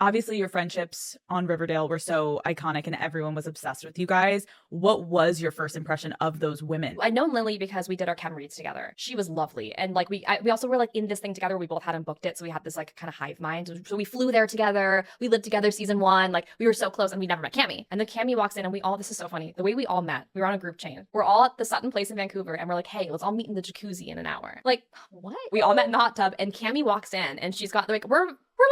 Obviously, your friendships on Riverdale were so iconic and everyone was obsessed with you guys. What was your first impression of those women? I'd known Lily because we did our chem reads together. She was lovely. And like we also were like in this thing together. We both hadn't booked it. So we had this like kind of hive mind. So we flew there together. We lived together season 1. Like we were so close and we never met Cammie. And then Cammie walks in and this is so funny. The way we all met, we were on a group chain. We're all at the Sutton Place in Vancouver and we're like, hey, let's all meet in the jacuzzi in an hour. Like, what? We all met in the hot tub and Cammie walks in and she's got like, we're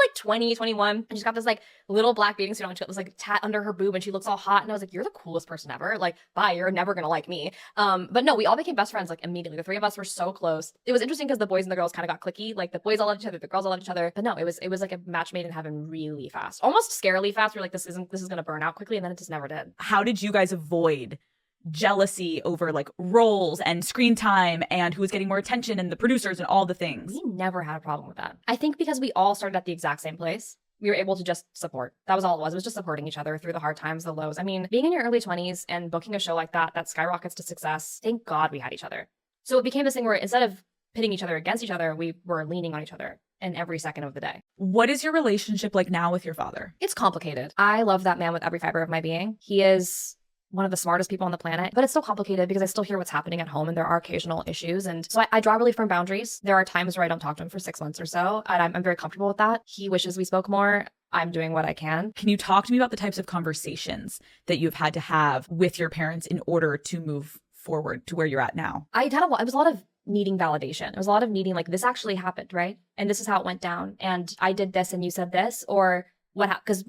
like 20, 21, and she's got this like little black bathing suit on. She got this like tat under her boob and she looks all hot. And I was like, you're the coolest person ever. Like, bye, you're never gonna like me. But no, we all became best friends like immediately. The 3 of us were so close. It was interesting because the boys and the girls kind of got cliquey. Like the boys all loved each other, the girls all loved each other. But no, it was like a match made in heaven really fast. Almost scarily fast. We're like, this is gonna burn out quickly, and then it just never did. How did you guys avoid jealousy over like roles and screen time and who was getting more attention and the producers and all the things? We never had a problem with that. I think because we all started at the exact same place, we were able to just support. That was all it was. It was just supporting each other through the hard times, the lows. I mean, being in your early 20s and booking a show like that skyrockets to success, thank God we had each other. So it became this thing where instead of pitting each other against each other, we were leaning on each other in every second of the day. What is your relationship like now with your father? It's complicated. I love that man with every fiber of my being. He is one of the smartest people on the planet, but it's still complicated because I still hear what's happening at home and there are occasional issues. And so I draw really firm boundaries. There are times where I don't talk to him for 6 months or so, and I'm very comfortable with that. He wishes we spoke more. I'm doing what I can. Can you talk to me about the types of conversations that you've had to have with your parents in order to move forward to where you're at now? It was a lot of needing validation. It was a lot of needing like, this actually happened, right? And this is how it went down. And I did this and you said this, or what happened? Because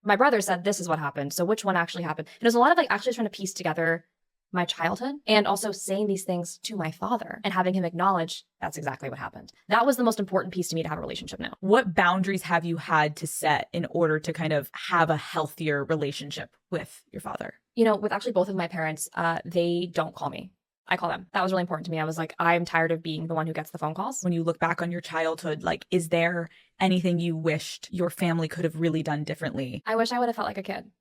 my brother said this is what happened. So which one actually happened? And there's a lot of like actually trying to piece together my childhood and also saying these things to my father and having him acknowledge that's exactly what happened. That was the most important piece to me to have a relationship now. What boundaries have you had to set in order to kind of have a healthier relationship with your father? You know, with actually both of my parents, they don't call me. I call them. That was really important to me. I was like, I'm tired of being the one who gets the phone calls. When you look back on your childhood, like, is there anything you wished your family could have really done differently? I wish I would have felt like a kid.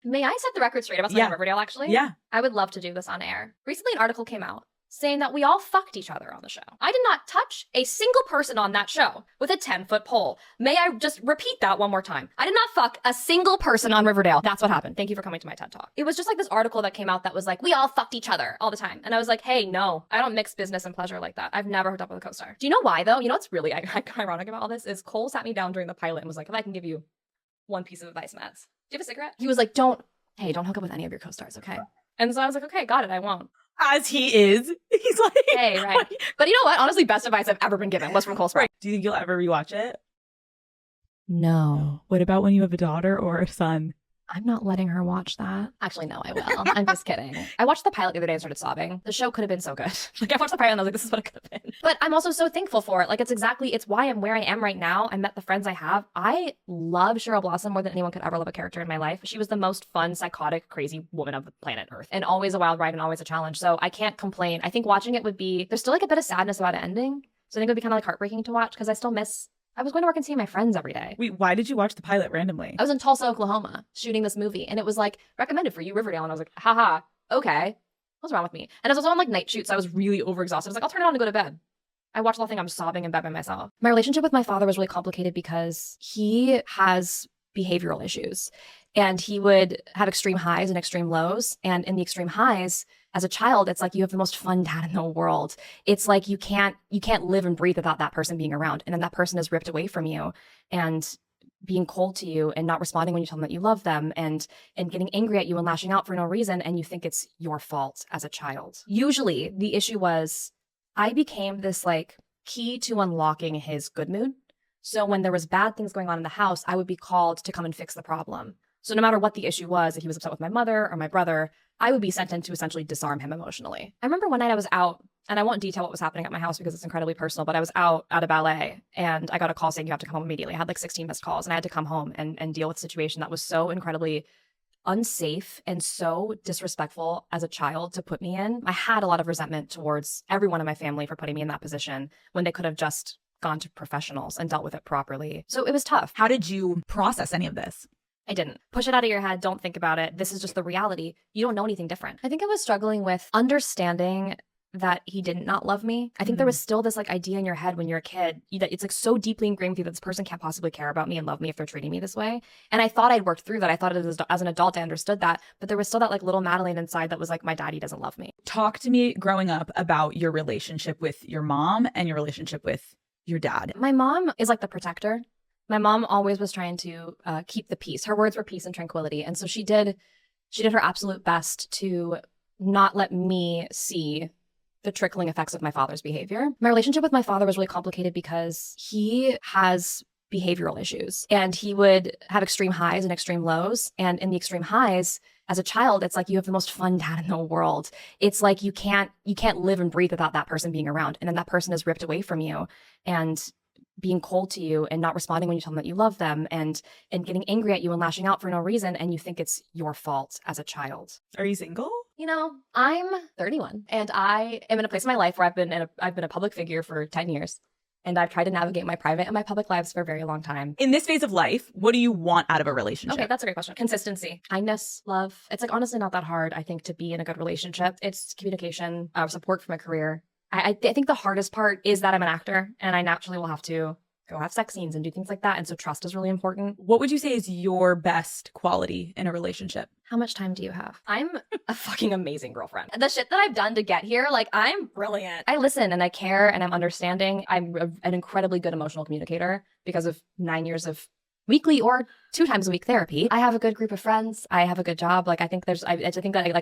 May I set the record straight about something on Riverdale, actually? Yeah. I would love to do this on air. Recently, an article came out saying that we all fucked each other on the show. I did not touch a single person on that show with a 10-foot pole. May I just repeat that one more time? I did not fuck a single person on Riverdale. That's what happened. Thank you for coming to my TED Talk. It was just like this article that came out that was like, we all fucked each other all the time. And I was like, hey, no, I don't mix business and pleasure like that. I've never hooked up with a co-star. Do you know why, though? You know what's really ironic about all this is Cole sat me down during the pilot and was like, if I can give you one piece of advice, Mads, do you have a cigarette? He was like, don't hook up with any of your co-stars, okay? And so I was like, okay, got it, I won't. As he is. He's like, hey, right. But you know what? Honestly, best advice I've ever been given was from Cole Sprouse. Do you think you'll ever rewatch it? No. What about when you have a daughter or a son? I'm not letting her watch that. Actually, no, I will. I'm just kidding. I watched the pilot the other day and started sobbing. The show could have been so good. Like, I watched the pilot and I was like, this is what it could have been. But I'm also so thankful for it. Like, it's why I'm where I am right now. I met the friends I have. I love Cheryl Blossom more than anyone could ever love a character in my life. She was the most fun, psychotic, crazy woman of the planet Earth. And always a wild ride and always a challenge. So I can't complain. I think watching it would be, there's still like a bit of sadness about it ending. So I think it would be kind of like heartbreaking to watch because I was going to work and seeing my friends every day. Wait, why did you watch the pilot randomly? I was in Tulsa, Oklahoma, shooting this movie, and it was like recommended for you, Riverdale, and I was like, haha, okay, what's wrong with me? And I was also on like night shoots, so I was really overexhausted. I was like, I'll turn it on and go to bed. I watched the whole thing. I'm sobbing in bed by myself. My relationship with my father was really complicated because he has behavioral issues, and he would have extreme highs and extreme lows. And in the extreme highs, as a child, it's like you have the most fun dad in the world. It's like you can't live and breathe without that person being around. And then that person is ripped away from you and being cold to you and not responding when you tell them that you love them and getting angry at you and lashing out for no reason. And you think it's your fault as a child. Usually the issue was I became this like key to unlocking his good mood. So when there was bad things going on in the house, I would be called to come and fix the problem. So no matter what the issue was, if he was upset with my mother or my brother, I would be sent in to essentially disarm him emotionally. I remember one night I was out, and I won't detail what was happening at my house because it's incredibly personal, but I was out at a ballet and I got a call saying you have to come home immediately. I had like 16 missed calls and I had to come home and deal with a situation that was so incredibly unsafe and so disrespectful as a child to put me in. I had a lot of resentment towards everyone in my family for putting me in that position when they could have just gone to professionals and dealt with it properly. So it was tough. How did you process any of this? I didn't. Push it out of your head. Don't think about it. This is just the reality. You don't know anything different. I think I was struggling with understanding that he didn't not love me. I think there was still this like idea in your head when you're a kid that it's like so deeply ingrained with you that this person can't possibly care about me and love me if they're treating me this way. And I thought I'd worked through that. I thought as an adult I understood that, but there was still that like little Madeline inside that was like, my daddy doesn't love me. Talk to me growing up about your relationship with your mom and your relationship with your dad. My mom is like the protector. My mom always was trying to keep the peace. Her words were peace and tranquility. And so she did her absolute best to not let me see the trickling effects of my father's behavior. My relationship with my father was really complicated because he has behavioral issues and he would have extreme highs and extreme lows. And in the extreme highs, as a child, it's like you have the most fun dad in the world. It's like you can't live and breathe without that person being around. And then that person is ripped away from you and being cold to you and not responding when you tell them that you love them and getting angry at you and lashing out for no reason. And you think it's your fault as a child. Are you single? You know, I'm 31 and I am in a place in my life where I've been a public figure for 10 years. And I've tried to navigate my private and my public lives for a very long time. In this phase of life, what do you want out of a relationship? Okay, that's a great question. Consistency, kindness, love. It's like honestly not that hard, I think, to be in a good relationship. It's communication, support for my career. I think the hardest part is that I'm an actor and I naturally will have to go have sex scenes and do things like that. And so trust is really important. What would you say is your best quality in a relationship? How much time do you have? I'm a fucking amazing girlfriend. The shit that I've done to get here, like I'm brilliant. I listen and I care and I'm understanding. I'm an incredibly good emotional communicator because of 9 years of weekly or 2 times a week therapy. I have a good group of friends. I have a good job. Like I think that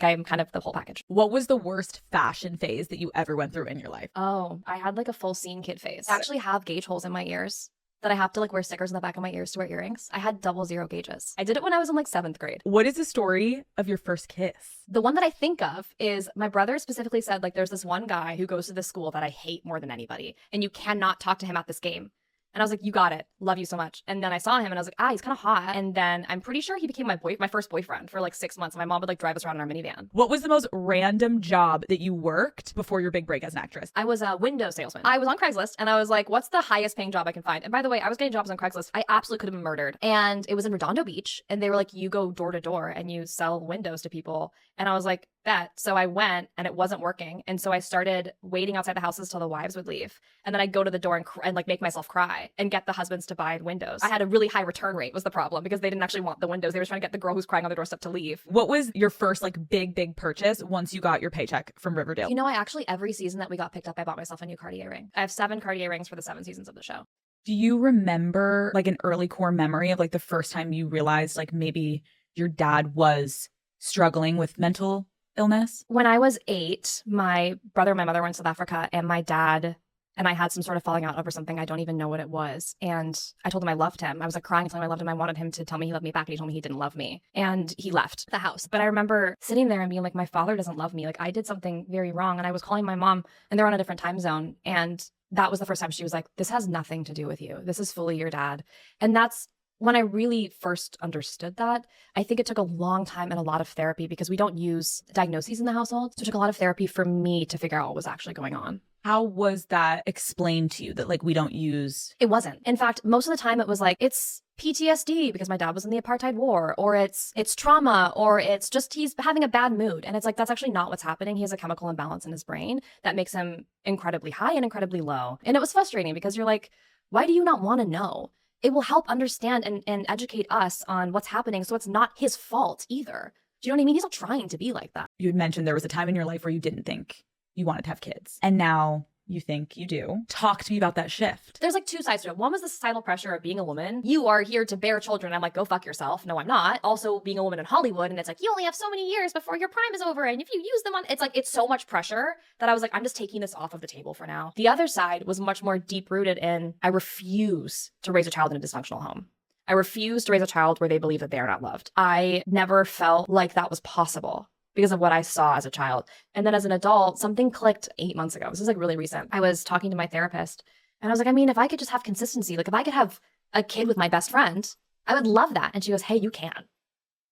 I'm kind of the whole package. What was the worst fashion phase that you ever went through in your life? Oh, I had like a full scene kid phase. I actually have gauge holes in my ears that I have to like wear stickers in the back of my ears to wear earrings. I had 00 gauges. I did it when I was in like 7th grade. What is the story of your first kiss? The one that I think of is my brother specifically said like there's this one guy who goes to this school that I hate more than anybody and you cannot talk to him at this game. And I was like, you got it. Love you so much. And then I saw him and I was like, he's kind of hot. And then I'm pretty sure he became my first boyfriend for like 6 months. And my mom would like drive us around in our minivan. What was the most random job that you worked before your big break as an actress? I was a window salesman. I was on Craigslist and I was like, what's the highest paying job I can find? And by the way, I was getting jobs on Craigslist. I absolutely could have been murdered. And it was in Redondo Beach. And they were like, you go door to door and you sell windows to people. And I was like, bet. So I went and it wasn't working. And so I started waiting outside the houses till the wives would leave. And then I'd go to the door and like make myself cry and get the husbands to buy windows. I had a really high return rate was the problem because they didn't actually want the windows. They were trying to get the girl who's crying on the doorstep to leave. What was your first like big purchase once you got your paycheck from Riverdale? You know, I actually, every season that we got picked up, I bought myself a new Cartier ring. I have 7 Cartier rings for the 7 seasons of the show. Do you remember like an early core memory of like the first time you realized like maybe your dad was struggling with mental illness? When I was 8, my brother and my mother were in South Africa and my dad and I had some sort of falling out over something. I don't even know what it was. And I told him I loved him. I was like crying, telling him I loved him. I wanted him to tell me he loved me back and he told me he didn't love me. And he left the house. But I remember sitting there and being like, my father doesn't love me. Like I did something very wrong. And I was calling my mom and they're on a different time zone. And that was the first time she was like, this has nothing to do with you. This is fully your dad. And that's when I really first understood that. I think it took a long time and a lot of therapy because we don't use diagnoses in the household. So it took a lot of therapy for me to figure out what was actually going on. How was that explained to you that like we don't use? It wasn't. In fact, most of the time it was like, it's PTSD because my dad was in the apartheid war, or it's trauma, or it's just he's having a bad mood. And it's like, that's actually not what's happening. He has a chemical imbalance in his brain that makes him incredibly high and incredibly low. And it was frustrating because you're like, why do you not want to know? It will help understand and educate us on what's happening so it's not his fault either. Do you know what I mean? He's not trying to be like that. You had mentioned there was a time in your life where you didn't think you wanted to have kids. And now you think you do. Talk to me about that shift. There's like 2 sides to it. One was the societal pressure of being a woman. You are here to bear children. I'm like, go fuck yourself. No, I'm not. Also being a woman in Hollywood. And it's like, you only have so many years before your prime is over. And if you use them on, it's like, it's so much pressure that I was like, I'm just taking this off of the table for now. The other side was much more deep rooted in, I refuse to raise a child in a dysfunctional home. I refuse to raise a child where they believe that they are not loved. I never felt like that was possible because of what I saw as a child. And then as an adult, something clicked 8 months ago. This is like really recent. I was talking to my therapist and I was like, I mean, if I could just have consistency, like if I could have a kid with my best friend, I would love that. And she goes, hey, you can.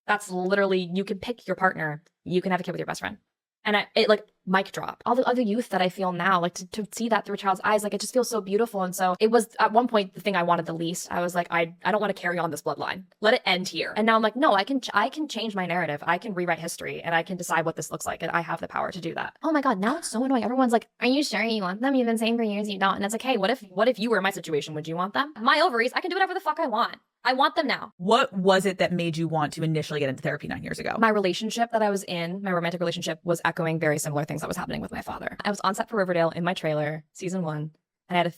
That's literally, you can pick your partner. You can have a kid with your best friend. And it like mic drop. All the other youth that I feel now, like to see that through a child's eyes, like it just feels so beautiful. And so it was at one point the thing I wanted the least. I was like, I don't want to carry on this bloodline. Let it end here. And now I'm like, no, I can change my narrative. I can rewrite history and I can decide what this looks like. And I have the power to do that. Oh my God, now it's so annoying. Everyone's like, are you sure you want them? You've been saying for years you don't. And it's like, hey, what if you were in my situation? Would you want them? My ovaries, I can do whatever the fuck I want. I want them now. What was it that made you want to initially get into therapy 9 years ago? My relationship that I was in, my romantic relationship, was echoing very similar things that was happening with my father. I was on set for Riverdale in my trailer, season 1, and I had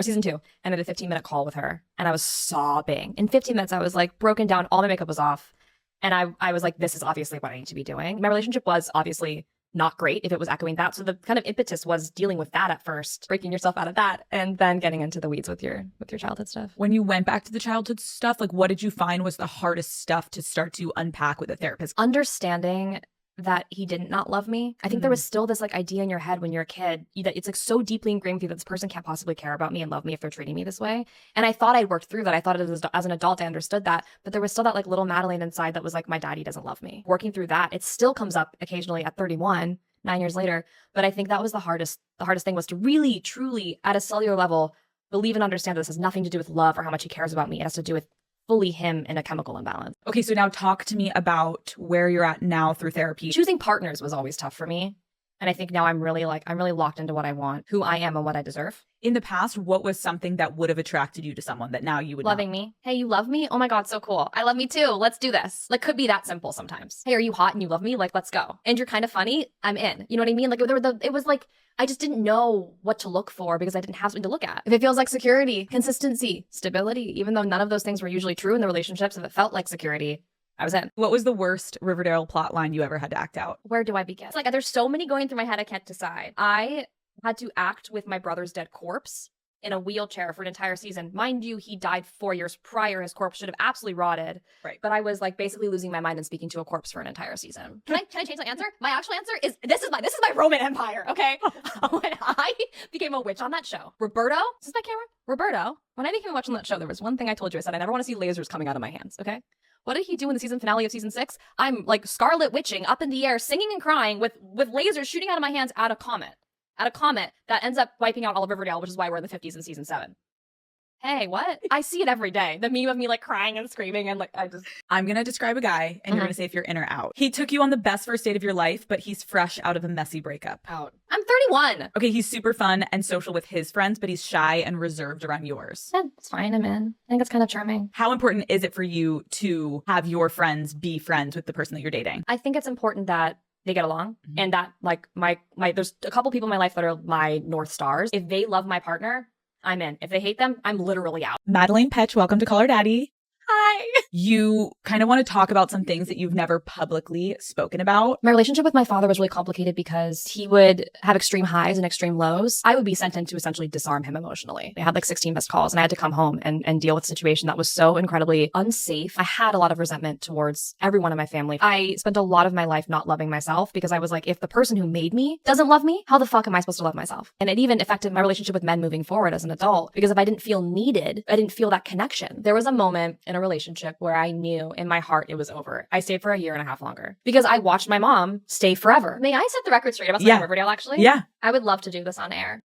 season 2, and I had a 15-minute call with her, and I was sobbing. In 15 minutes, I was like broken down, all my makeup was off, and I was like, this is obviously what I need to be doing. My relationship was obviously not great if it was echoing that. So the kind of impetus was dealing with that at first, breaking yourself out of that, and then getting into the weeds with your childhood stuff. When you went back to the childhood stuff, like what did you find was the hardest stuff to start to unpack with a therapist? Understanding that he didn't not love me. I think there was still this like idea in your head when you're a kid that it's like so deeply ingrained with you that this person can't possibly care about me and love me if they're treating me this way. And I thought I'd worked through that. I thought as an adult I understood that, but there was still that like little Madeline inside that was like, my daddy doesn't love me. Working through that, it still comes up occasionally at 31, 9 years later. But I think that was the hardest thing was to really, truly at a cellular level, believe and understand that this has nothing to do with love or how much he cares about me. It has to do with fully him in a chemical imbalance. Okay, so now talk to me about where you're at now through therapy. Choosing partners was always tough for me. And I think now I'm really locked into what I want, who I am and what I deserve. In the past, what was something that would have attracted you to someone that now you would Loving not? me. Hey, you love me? Oh my God, so cool. I love me too. Let's do this. Like, could be that simple sometimes. Hey, are you hot and you love me? Like, let's go. And you're kind of funny. I'm in. You know what I mean? Like, it was like, I just didn't know what to look for because I didn't have something to look at. If it feels like security, consistency, stability, even though none of those things were usually true in the relationships, if it felt like security, I was in. What was the worst Riverdale plot line you ever had to act out? Where do I begin? It's like there's so many going through my head I can't decide. I had to act with my brother's dead corpse in a wheelchair for an entire season. Mind you, he died 4 years prior. His corpse should have absolutely rotted. Right. But I was like basically losing my mind and speaking to a corpse for an entire season. Can I change my answer? My actual answer is this is my Roman Empire, okay? When I became a witch on that show, Roberto, is this my camera? Roberto, when I became a witch on that show, there was one thing I told you. I said, I never want to see lasers coming out of my hands, okay? What did he do in the season finale of season 6? I'm like Scarlet Witching up in the air, singing and crying with lasers shooting out of my hands at a comet that ends up wiping out all of Riverdale, which is why we're in the 50s in season 7. Hey, what? I see it every day. The meme of me like crying and screaming and like I'm going to describe a guy and you're going to say if you're in or out. He took you on the best first date of your life, but he's fresh out of a messy breakup. out. I'm 31. Okay, he's super fun and social with his friends, but he's shy and reserved around yours. That's fine, I'm in. I think it's kind of charming. How important is it for you to have your friends be friends with the person that you're dating? I think it's important that they get along and that like my there's a couple people in my life that are my North Stars. If they love my partner, I'm in. If they hate them, I'm literally out. Madeleine Petch, welcome to Call Her Daddy. Hi. You kind of want to talk about some things that you've never publicly spoken about. My relationship with my father was really complicated because he would have extreme highs and extreme lows. I would be sent in to essentially disarm him emotionally. They had like 16 missed calls and I had to come home and deal with a situation that was so incredibly unsafe. I had a lot of resentment towards everyone in my family. I spent a lot of my life not loving myself because I was like, if the person who made me doesn't love me, how the fuck am I supposed to love myself? And it even affected my relationship with men moving forward as an adult because if I didn't feel needed, I didn't feel that connection. There was a moment in a relationship where I knew in my heart it was over. I stayed for a year and a half longer because I watched my mom stay forever. May I set the record straight about something Yeah. in Riverdale, actually? Yeah. I would love to do this on air.